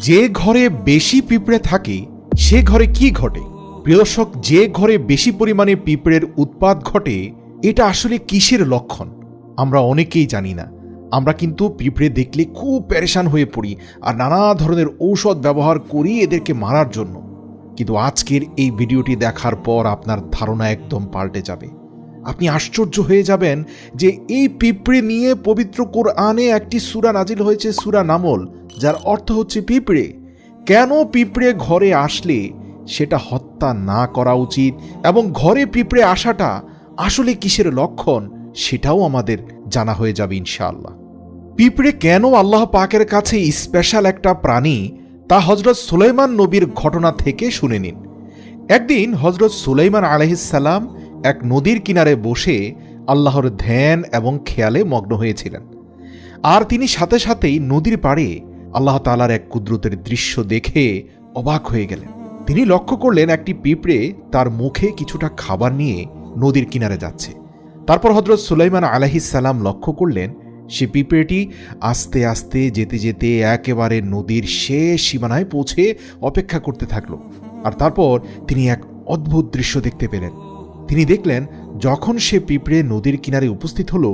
যে ঘরে বেশি পিঁপড়ে থাকে সে ঘরে কি ঘটে? প্রিয় দর্শক, যে ঘরে বেশি পরিমাণে পিঁপড়ের উৎপাত ঘটে এটা আসলে কিসের লক্ষণ আমরা অনেকেই জানি না। আমরা কিন্তু পিঁপড়ে দেখলে খুব পেরেশান হয়ে পড়ি আর নানা ধরনের ঔষধ ব্যবহার করি এদেরকে মারার জন্য। কিন্তু আজকের এই ভিডিওটি দেখার পর আপনার ধারণা একদম পাল্টে যাবে। আপনি আশ্চর্য হয়ে যাবেন যে এই পিঁপড়ে নিয়ে পবিত্র কোরআনে একটি সূরা নাজিল হয়েছে, সূরা নামল, যার অর্থ হচ্ছে পিঁপড়ে। কেন পিঁপড়ে ঘরে আসলে সেটা হত্যা না করা উচিত এবং ঘরে পিঁপড়ে আসাটা আসলে কিসের লক্ষণ সেটাও আমাদের জানা হয়ে যাবে ইনশাআল্লাহ। পিঁপড়ে কেন আল্লাহ পাকের কাছে স্পেশাল একটা প্রাণী তা হযরত সুলাইমান নবীর ঘটনা থেকে শুনে নিন। একদিন হযরত সুলাইমান আলাইহিস সালাম এক নদীর কিনারে বসে আল্লাহর ধ্যান এবং খেয়ালে মগ্ন হয়েছিলেন। আর তিনি সাথে সাথেই নদীর পাড়ে আল্লাহ তাআলার এক কুদরতের দৃশ্য দেখে অবাক হয়ে গেলেন। তিনি লক্ষ্য করলেন একটি পিঁপড়ে তার মুখে কিছুটা খাবার নিয়ে নদীর কিনারে যাচ্ছে। তারপর হযরত সুলাইমান আলাইহিস সালাম লক্ষ্য করলেন সে পিঁপড়েটি আস্তে আস্তে যেতে যেতে একেবারে নদীর শেষ সীমানায় পৌঁছে অপেক্ষা করতে থাকল। আর তারপর তিনি এক অদ্ভুত দৃশ্য দেখতে পেলেন। তিনি দেখলেন যখন সে পিঁপড়ে নদীর কিনারে উপস্থিত হলো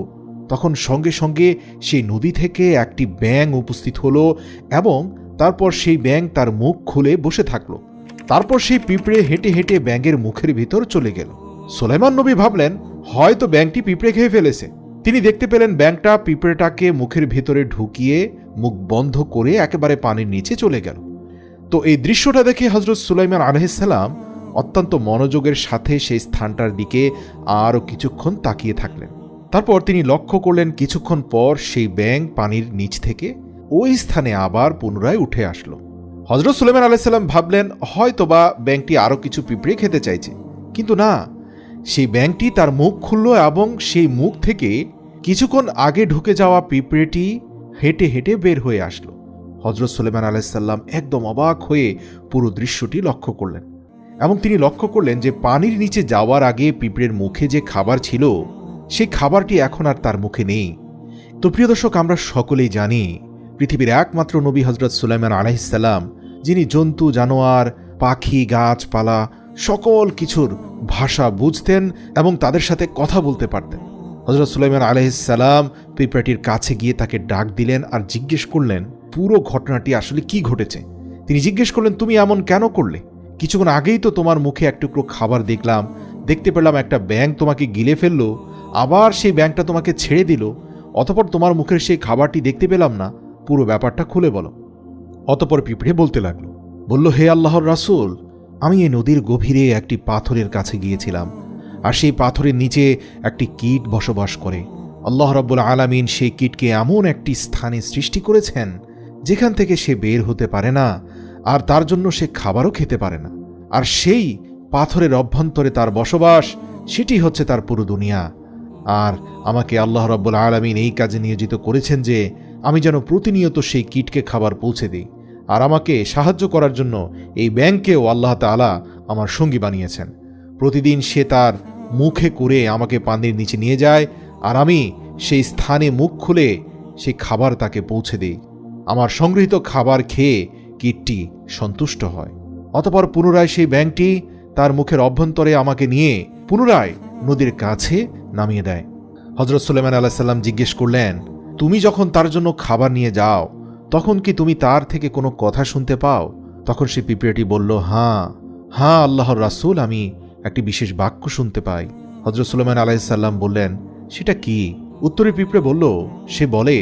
তখন সঙ্গে সঙ্গে সেই নদী থেকে একটি ব্যাঙ উপস্থিত হলো এবং তারপর সেই ব্যাঙ তার মুখ খুলে বসে থাকলো। তারপর সেই পিঁপড়ে হেঁটে হেঁটে ব্যাঙের মুখের ভিতর চলে গেল। সুলাইমান নবী ভাবলেন হয়তো ব্যাঙটি পিঁপড়ে খেয়ে ফেলেছে। তিনি দেখতে পেলেন ব্যাঙটা পিঁপড়েটাকে মুখের ভিতরে ঢুকিয়ে মুখ বন্ধ করে একেবারে পানির নিচে চলে গেল। তো এই দৃশ্যটা দেখে হযরত সুলাইমান আলাইহিস সালাম অত্যন্ত মনোযোগের সাথে সেই স্থানটার দিকে আরও কিছুক্ষণ তাকিয়ে থাকলেন। তারপর তিনি লক্ষ্য করলেন কিছুক্ষণ পর সেই ব্যাঙ পানির নিচ থেকে ওই স্থানে আবার পুনরায় উঠে আসলো। হযরত সুলাইমান আলাইহিস সালাম ভাবলেন হয়তোবা ব্যাঙটি আরও কিছু পিঁপড়ে খেতে চাইছে, কিন্তু না, সেই ব্যাঙটি তার মুখ খুলল এবং সেই মুখ থেকে কিছুক্ষণ আগে ঢুকে যাওয়া পিঁপড়েটি হেঁটে হেঁটে বের হয়ে আসলো। হযরত সুলাইমান আলাইহিস সালাম একদম অবাক হয়ে পুরো দৃশ্যটি লক্ষ্য করলেন এবং তিনি লক্ষ্য করলেন যে পানির নিচে যাওয়ার আগে পিঁপড়ের মুখে যে খাবার ছিল সেই খাবারটি এখন আর তার মুখে নেই। তো প্রিয় দর্শক, আমরা সকলেই জানি পৃথিবীর একমাত্র নবী হযরত সুলাইমান আলাইহিস সালাম, যিনি জন্তু জানোয়ার পাখি গাছপালা সকল কিছুর ভাষা বুঝতেন এবং তাদের সাথে কথা বলতে পারতেন। হযরত সুলাইমান আলাইহিস সালাম পিঁপড়াটির কাছে গিয়ে তাকে ডাক দিলেন আর জিজ্ঞেস করলেন পুরো ঘটনাটি আসলে কি ঘটেছে। তিনি জিজ্ঞেস করলেন তুমি এমন কেন করলে? কিছুক্ষণ আগেই তো তোমার মুখে এক টুকরো খাবার দেখলাম, দেখতে পেলাম একটা ব্যাঙ তোমাকে গিলে ফেললো, আবার সেই ব্যাঙটা তোমাকে ছেড়ে দিল, অতঃপর তোমার মুখের সেই খাবারটি দেখতে পেলাম না, পুরো ব্যাপারটা খুলে বলো। অতঃপর পিঁপড়ে বলতে লাগলো, বলল হে আল্লাহর রাসূল, আমি এই নদীর গভীরে একটি পাথরের কাছে গিয়েছিলাম আর সেই পাথরের নিচে একটি কীট বসবাস করে। আল্লাহ রাব্বুল আলামিন সেই কীটকে এমন একটি স্থানে সৃষ্টি করেছেন যেখান থেকে সে বের হতে পারে না আর তার জন্য সে খাবারও খেতে পারে না। আর সেই পাথরের অভ্যন্তরে তার বসবাস, সেটি হচ্ছে তার পুরো দুনিয়া। আর আমাকে আল্লাহ রাব্বুল আলামিন এই কাজে নিয়োজিত করেছেন যে আমি যেন প্রতিনিয়ত সেই কীটকে খাবার পৌঁছে দিই। আর আমাকে সাহায্য করার জন্য এই ব্যাঙকেও আল্লাহ তাআলা আমার সঙ্গী বানিয়েছেন। প্রতিদিন সে তার মুখে করে আমাকে পানির নিচে নিয়ে যায় আর আমি সেই স্থানে মুখ খুলে সেই খাবার তাকে পৌঁছে দিই। আমার সংগৃহীত খাবার খেয়ে কীটটি সন্তুষ্ট হয়। অতঃপর পুনরায় সেই ব্যাঙটি তার মুখের অভ্যন্তরে আমাকে নিয়ে পুনরায় নদীর কাছে নামিয়ে দেয়। হযরত সুলাইমান আলাইহিস সালাম জিজ্ঞেস করলেন তুমি যখন তার জন্য খাবার নিয়ে যাও তখন কি তুমি তার থেকে কোনো কথা শুনতে পাও? তখন সে পিঁপড়েটি বলল হ্যাঁ হ্যাঁ আল্লাহর রাসূল, আমি একটি বিশেষ বাক্য শুনতে পাই। হযরত সুলাইমান আলাইহিস সালাম বললেন সেটা কি? উত্তরে পিঁপড়ে বলল, সে বলে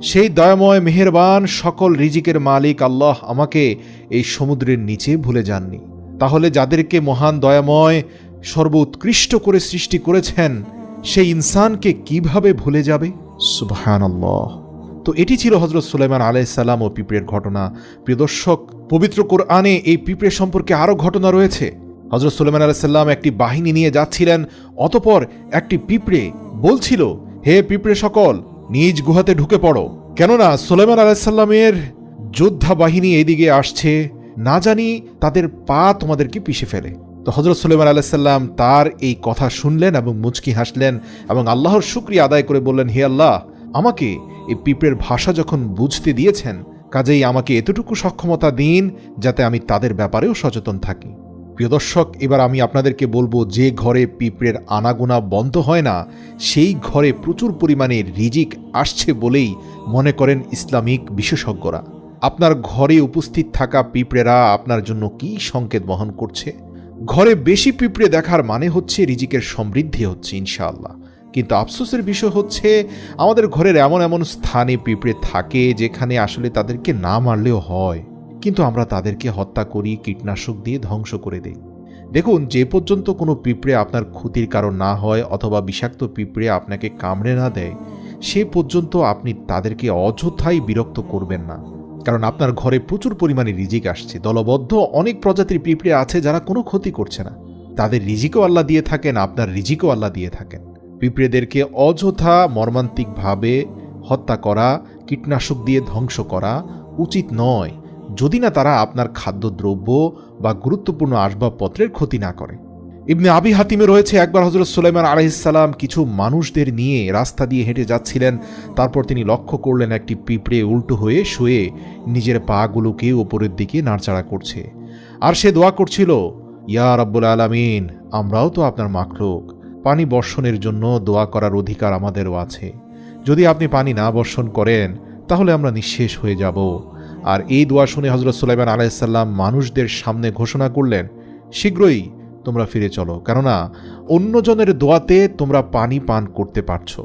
সেই দয়াময় মেহেরবান সকল রিজিকের মালিক আল্লাহ আমাকে এই সমুদ্রের নিচে ভুলে যাননি, তাহলে যাদেরকে মহান দয়াময় সর্বোৎকৃষ্ট করে সৃষ্টি করেছেন সেই ইনসানকে কিভাবে ভুলে যাবে? সুবহানাল্লাহ। তো এটি ছিল হযরত সুলাইমান আলাইহিস সালাম ও পিঁপড়ের ঘটনা। প্রিয় দর্শক, পবিত্র কোরআনে এই পিঁপড়ে সম্পর্কে আরও ঘটনা রয়েছে। হযরত সুলাইমান আলাইহিস সালাম একটি বাহিনী নিয়ে যাচ্ছিলেন, অতঃপর একটি পিঁপড়ে বলছিল হে পিঁপড়ে সকল নিজ গুহাতে ঢুকে পড়ো, কেননা সুলাইমান আলাইহিস সালামের যোদ্ধা বাহিনী এদিকে আসছে, না জানি তাদের পা তোমাদেরকে পিষে ফেলে। তো হযরত সুলাইমান আলাইহিস সালাম তার এই কথা শুনলেন এবং মুচকি হাসলেন এবং আল্লাহর শুকরিয়া আদায় করে বললেন হে আল্লাহ, আমাকে এই পিঁপড়ের ভাষা যখন বুঝতে দিয়েছেন, কাজেই আমাকে এতটুকু সক্ষমতা দিন যাতে আমি তাদের ব্যাপারেও সচেতন থাকি। প্রিয় দর্শক, এবার আমি আপনাদেরকে বলবো, যে ঘরে পিঁপড়ের আনাগোনা বন্ধ হয় না সেই ঘরে প্রচুর পরিমাণে রিজিক আসছে বলেই মনে করেন ইসলামিক বিশেষজ্ঞরা। আপনার ঘরে উপস্থিত থাকা পিঁপড়েরা আপনার জন্য কি সংকেত বহন করছে? ঘরে বেশি পিঁপড়ে দেখার মানে হচ্ছে রিজিকের সমৃদ্ধি হচ্ছে ইনশাআল্লাহ। কিন্তু আফসোসের বিষয় হচ্ছে আমাদের ঘরের এমন এমন স্থানে পিঁপড়ে থাকে যেখানে আসলে তাদেরকে না মারলেও হয়, কিন্তু আমরা তাদেরকে হত্যা করি, কীটনাশক দিয়ে ধ্বংস করে দেই। দেখুন, যে পর্যন্ত কোনো পিঁপড়ে আপনার ক্ষতির কারণ না হয় অথবা বিষাক্ত পিঁপড়ে আপনাকে কামড়ে না দেয়, সে পর্যন্ত আপনি তাদেরকে অযথাই বিরক্ত করবেন না। কারণ আপনার ঘরে প্রচুর পরিমাণে রিজিক আসছে। দলবদ্ধ অনেক প্রজাতির পিঁপড়ে আছে যারা কোনো ক্ষতি করছে না। তাদের রিজিকও আল্লাহ দিয়ে থাকেন, আপনার রিজিকও আল্লাহ দিয়ে থাকেন। পিঁপড়েদেরকে অযথা মর্মান্তিকভাবে হত্যা করা, কীটনাশক দিয়ে ধ্বংস করা উচিত নয়, যদি না তারা আপনার খাদ্যদ্রব্য বা গুরুত্বপূর্ণ আসবাবপত্রের ক্ষতি না করে। ইবনে আবি হাতিমে রয়েছে, একবার হযরত সুলাইমান আলাইহিস সালাম কিছু মানুষদের নিয়ে রাস্তা দিয়ে হেঁটে যাচ্ছিলেন। তারপর তিনি লক্ষ্য করলেন একটি পিঁপড়ে উল্টো হয়ে শুয়ে নিজের পাগুলোকে উপরের দিকে নাড়াচাড়া করছে, আর সে দোয়া করছিল, ইয়া রাব্বুল আলামিন, আমরাও তো আপনার মাখলুক, পানি বর্ষণের জন্য দোয়া করার অধিকার আমাদেরও আছে। যদি আপনি পানি না বর্ষণ করেন তাহলে আমরা নিঃশেষ হয়ে যাব। আর এই দোয়া শুনে হযরত সুলাইমান আলাইহিস সালাম মানুষদের সামনে ঘোষণা করলেন, শীঘ্রই তোমরা ফিরে চলো, কেননা অন্যজনের দোয়াতে তোমরা পানি পান করতে পারছো।